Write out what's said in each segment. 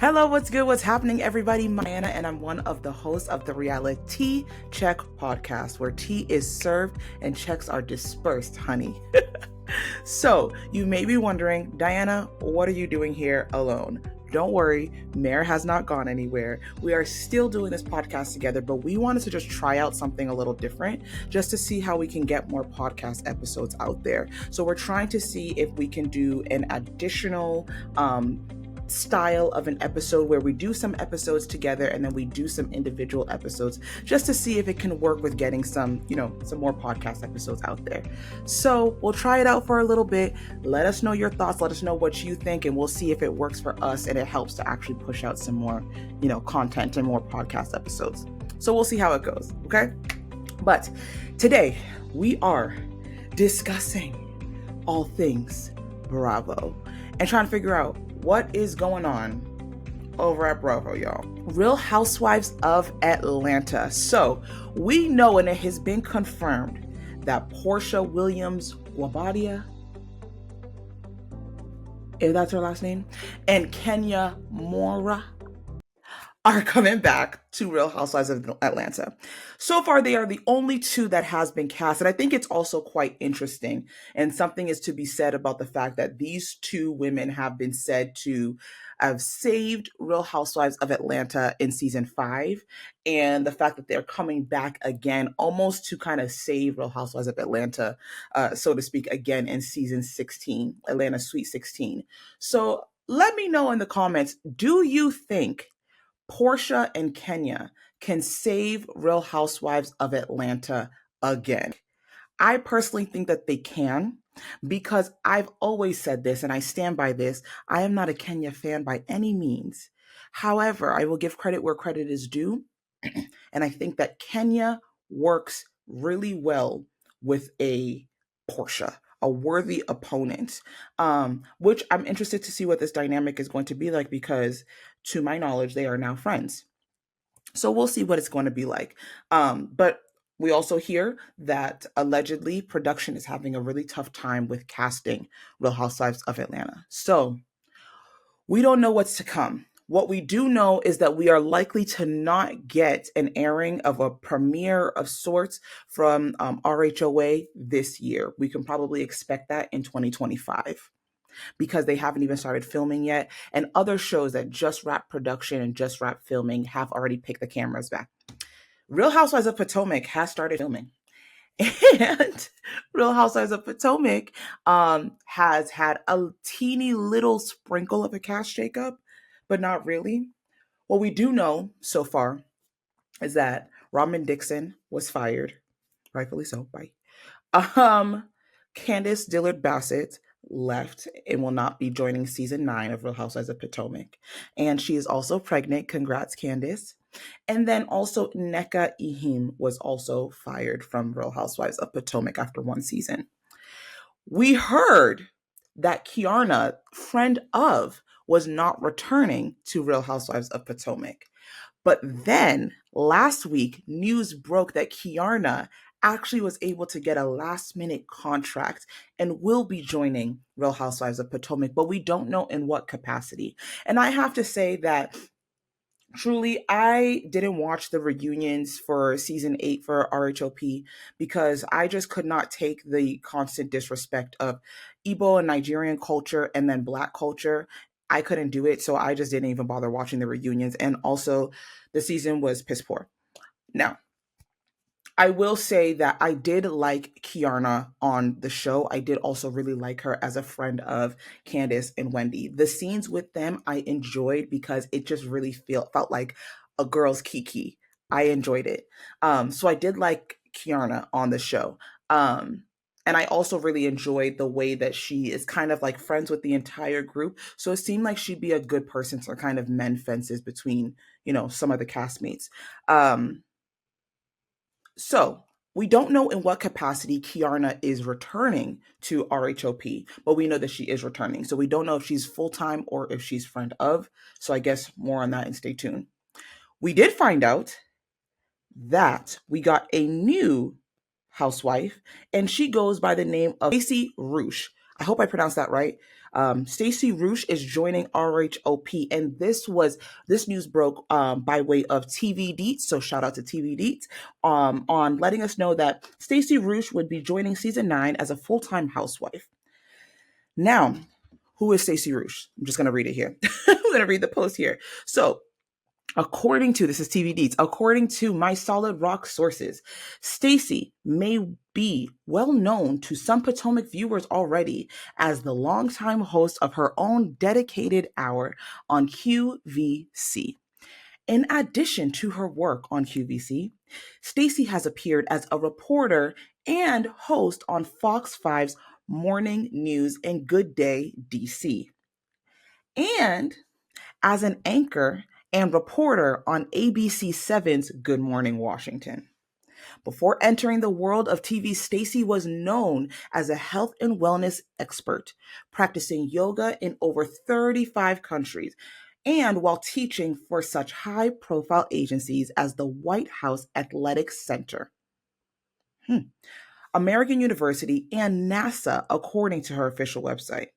Hello, what's good? What's happening, everybody? I'm Diana, and I'm one of the hosts of the Reality Check podcast, where tea is served and checks are dispersed, honey. So, you may be wondering, Diana, what are you doing here alone? Don't worry, Mare has not gone anywhere. We are still doing this podcast together, but we wanted to just try out something a little different just to see how we can get more podcast episodes out there. So, we're trying to see if we can do an additional style of an episode where we do some episodes together and then we do some individual episodes just to see if it can work with getting some more podcast episodes out there. So we'll try it out for a little bit. Let us know your thoughts. Let us know what you think, and we'll see if it works for us and it helps to actually push out some more, content and more podcast episodes. So we'll see how it goes. Okay. But today we are discussing all things Bravo and trying to figure out what is going on over at Bravo, y'all. Real Housewives of Atlanta. So we know, and it has been confirmed, that Portia Williams Guabadia, if that's her last name, and Kenya Mora are coming back to Real Housewives of Atlanta. So far, they are the only two that has been cast. And I think it's also quite interesting. And something is to be said about the fact that these two women have been said to have saved Real Housewives of Atlanta in season 5. And the fact that they're coming back again, almost to kind of save Real Housewives of Atlanta, so to speak, again in season 16, Atlanta Sweet 16. So let me know in the comments, do you think Portia and Kenya can save Real Housewives of Atlanta again? I personally think that they can, because I've always said this and I stand by this. I am not a Kenya fan by any means. However, I will give credit where credit is due. And I think that Kenya works really well with a Portia, a worthy opponent, which I'm interested to see what this dynamic is going to be like, because to my knowledge, they are now friends. So we'll see what it's going to be like. But we also hear that allegedly production is having a really tough time with casting Real Housewives of Atlanta. So we don't know what's to come. What we do know is that we are likely to not get an airing of a premiere of sorts from RHOA this year. We can probably expect that in 2025. Because they haven't even started filming yet. And other shows that just wrapped production and just wrapped filming have already picked the cameras back. Real Housewives of Potomac has started filming. And Real Housewives of Potomac has had a teeny little sprinkle of a cast shakeup, but not really. What we do know so far is that Robin Dixon was fired, rightfully so, by Candace Dillard Bassett left and will not be joining season 9 of Real Housewives of Potomac. And she is also pregnant. Congrats, Candace. And then also Nneka Ihim was also fired from Real Housewives of Potomac after 1 season. We heard that Kiarna, friend of, was not returning to Real Housewives of Potomac. But then last week, news broke that Kiarna actually was able to get a last-minute contract and will be joining Real Housewives of Potomac, but we don't know in what capacity. And I have to say that truly, I didn't watch the reunions for season 8 for RHOP because I just could not take the constant disrespect of Igbo and Nigerian culture and then Black culture. I couldn't do it, so I just didn't even bother watching the reunions. And also, the season was piss poor. Now, I will say that I did like Kiarna on the show. I did also really like her as a friend of Candace and Wendy. The scenes with them I enjoyed because it just really felt like a girl's kiki. I enjoyed it. So I did like Kiarna on the show. And I also really enjoyed the way that she is kind of like friends with the entire group. So it seemed like she'd be a good person to kind of mend fences between, some of the castmates. So we don't know in what capacity Kiarna is returning to RHOP, but we know that she is returning. So we don't know if she's full-time or if she's friend of. So I guess more on that and stay tuned. We did find out that we got a new housewife, and she goes by the name of Stacey Roush. I hope I pronounced that right. Stacey Roush is joining RHOP, and this news broke by way of TV Deets. So shout out to TV Deets on letting us know that Stacey Roush would be joining season 9 as a full-time housewife. Now, who is Stacey Roush? I'm just going to read it here. I'm going to read the post here. So, this is TV Deets, according to my solid rock sources, Stacey may be well known to some Potomac viewers already as the longtime host of her own dedicated hour on QVC. In addition to her work on QVC, Stacey has appeared as a reporter and host on Fox 5's Morning News and Good Day DC, and as an anchor and reporter on ABC 7's Good Morning Washington. Before entering the world of TV, Stacey was known as a health and wellness expert, practicing yoga in over 35 countries, and while teaching for such high-profile agencies as the White House Athletics Center, American University, and NASA, according to her official website.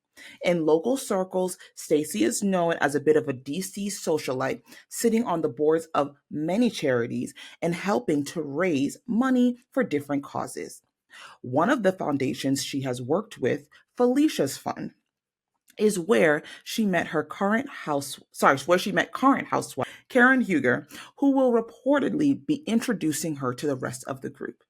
In local circles, Stacey is known as a bit of a DC socialite, sitting on the boards of many charities and helping to raise money for different causes. One of the foundations she has worked with, Felicia's Fund, is where she met current housewife, Karen Huger, who will reportedly be introducing her to the rest of the group.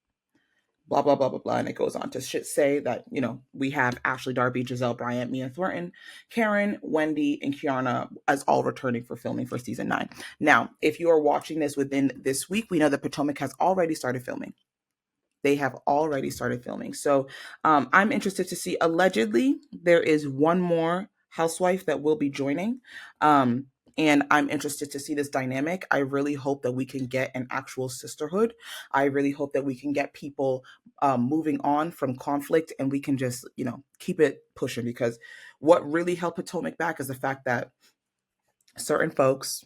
Blah, blah, blah, blah, blah. And it goes on to say that, we have Ashley Darby, Giselle Bryant, Mia Thornton, Karen, Wendy, and Kiana as all returning for filming for season 9. Now, if you are watching this within this week, we know that Potomac has already started filming. They have already started filming. So I'm interested to see, allegedly, there is one more housewife that will be joining. And I'm interested to see this dynamic. I really hope that we can get an actual sisterhood. I really hope that we can get people moving on from conflict, and we can just, keep it pushing, because what really held Potomac back is the fact that certain folks,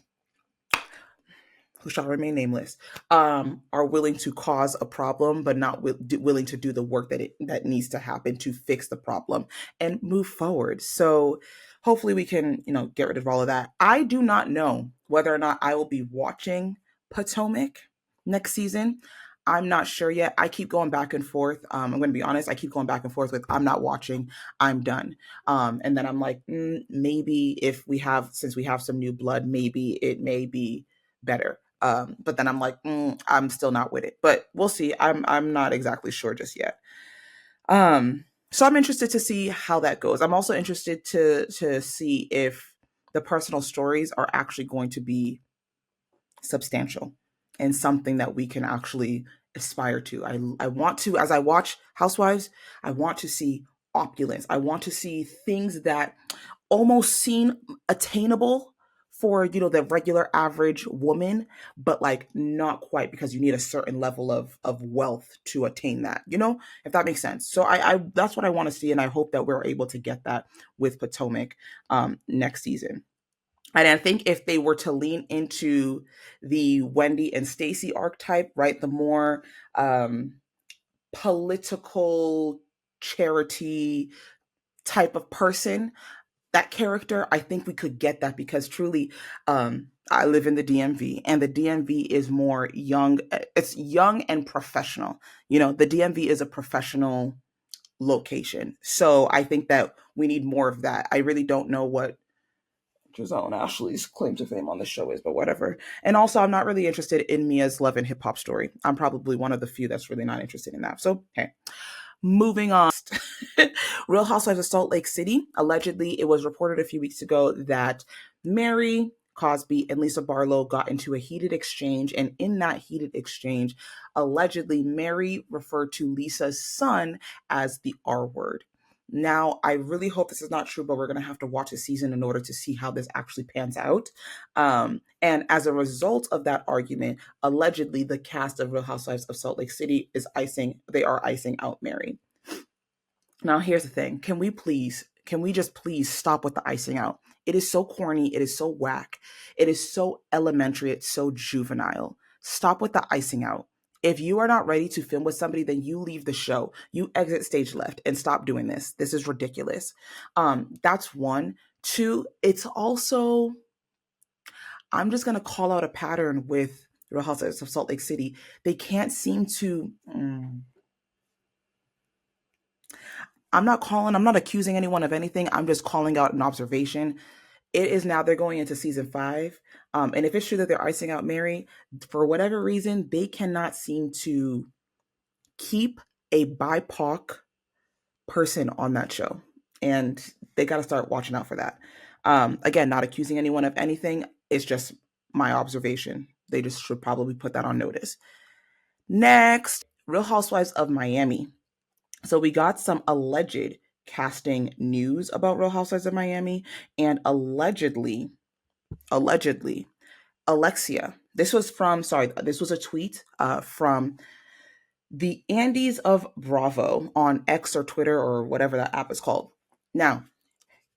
who shall remain nameless, are willing to cause a problem, but not willing to do the work that needs to happen to fix the problem and move forward. So hopefully we can, get rid of all of that. I do not know whether or not I will be watching Potomac next season. I'm not sure yet. I keep going back and forth. I'm going to be honest. I keep going back and forth with, I'm not watching, I'm done. And then I'm like, maybe since we have some new blood, maybe it may be better. But then I'm like, I'm still not with it, but we'll see. I'm not exactly sure just yet. So I'm interested to see how that goes. I'm also interested to see if the personal stories are actually going to be substantial and something that we can actually aspire to. I want to, as I watch Housewives, I want to see opulence. I want to see things that almost seem attainable for, the regular average woman, but like not quite, because you need a certain level of wealth to attain that, if that makes sense. So I that's what I want to see. And I hope that we're able to get that with Potomac next season. And I think if they were to lean into the Wendy and Stacey archetype, right, the more political charity type of person, that character, I think we could get that, because truly, I live in the DMV, and the DMV is more young. It's young and professional. The DMV is a professional location. So I think that we need more of that. I really don't know what Giselle and Ashley's claim to fame on the show is, but whatever. And also, I'm not really interested in Mia's love and hip hop story. I'm probably one of the few that's really not interested in that. So, hey. Moving on. Real Housewives of Salt Lake City. Allegedly, it was reported a few weeks ago that Mary Cosby and Lisa Barlow got into a heated exchange. And in that heated exchange, allegedly, Mary referred to Lisa's son as the R word. Now, I really hope this is not true, but we're going to have to watch a season in order to see how this actually pans out. And as a result of that argument, allegedly, the cast of Real Housewives of Salt Lake City they are icing out Mary. Now, here's the thing. Can we just please stop with the icing out? It is so corny. It is so whack. It is so elementary. It's so juvenile. Stop with the icing out. If you are not ready to film with somebody, then you leave the show. You exit stage left and stop doing this. This is ridiculous. That's one. Two, it's also, I'm just going to call out a pattern with Real Housewives of Salt Lake City. They can't seem to. I'm not accusing anyone of anything. I'm just calling out an observation. It is now, they're going into season 5. And if it's true that they're icing out Mary, for whatever reason, they cannot seem to keep a BIPOC person on that show. And they got to start watching out for that. Again, not accusing anyone of anything. It's just my observation. They just should probably put that on notice. Next, Real Housewives of Miami. So we got some alleged casting news about Real Housewives of Miami, and allegedly, Alexia. This was a tweet from the Andes of Bravo on X or Twitter or whatever that app is called. Now,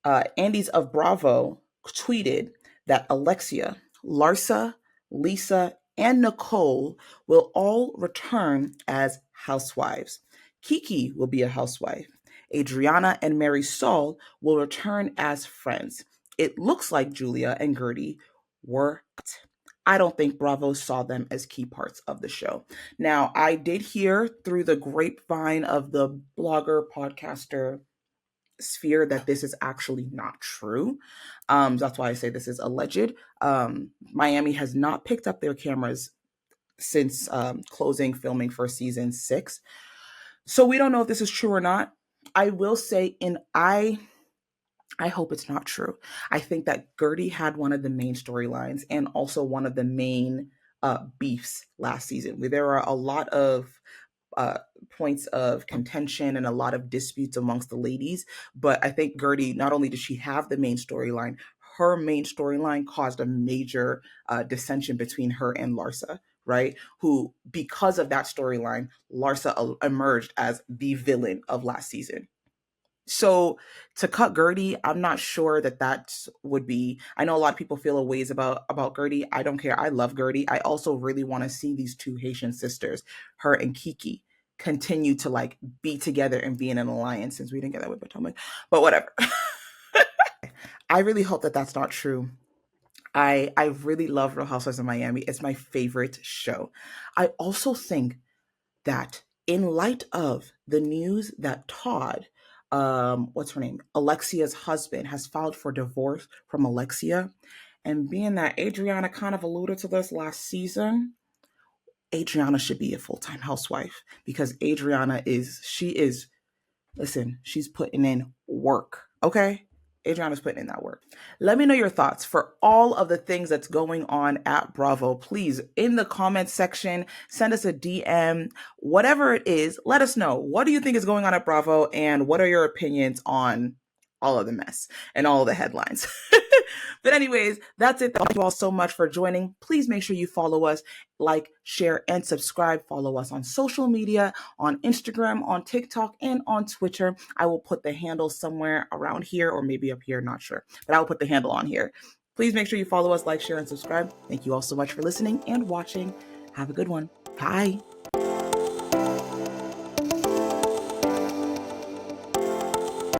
Andes of Bravo tweeted that Alexia, Larsa, Lisa, and Nicole will all return as housewives. Kiki will be a housewife. Adriana and Mary Saul will return as friends. It looks like Julia and Gertie were. I don't think Bravo saw them as key parts of the show. Now, I did hear through the grapevine of the blogger, podcaster sphere that this is actually not true. That's why I say this is alleged. Miami has not picked up their cameras since closing filming for season 6. So we don't know if this is true or not. I will say, I hope it's not true. I think that Gertie had one of the main storylines and also one of the main beefs last season, where there are a lot of points of contention and a lot of disputes amongst the ladies. But I think Gertie, not only did she have the main storyline, her main storyline caused a major dissension between her and Larsa, right? Who, because of that storyline, Larsa emerged as the villain of last season. So to cut Gertie, I'm not sure that would be. I know a lot of people feel a ways about Gertie. I don't care. I love Gertie. I also really want to see these two Haitian sisters, her and Kiki, continue to like be together and be in an alliance. Since we didn't get that with Potomac, but whatever. I really hope that that's not true. I really love Real Housewives of Miami. It's my favorite show. I also think that in light of the news that Todd, what's her name, Alexia's husband, has filed for divorce from Alexia, and being that Adriana kind of alluded to this last season, Adriana should be a full-time housewife because she's putting in work, okay? Adriana's putting in that work. Let me know your thoughts for all of the things that's going on at Bravo. Please, in the comments section, send us a DM. Whatever it is, let us know. What do you think is going on at Bravo, and what are your opinions on all of the mess and all of the headlines? But anyways, that's it. Thank you all so much for joining. Please make sure you follow us, like, share, and subscribe. Follow us on social media, on Instagram, on TikTok, and on Twitter. I will put the handle somewhere around here or maybe up here, not sure. But I will put the handle on here. Please make sure you follow us, like, share, and subscribe. Thank you all so much for listening and watching. Have a good one. Bye.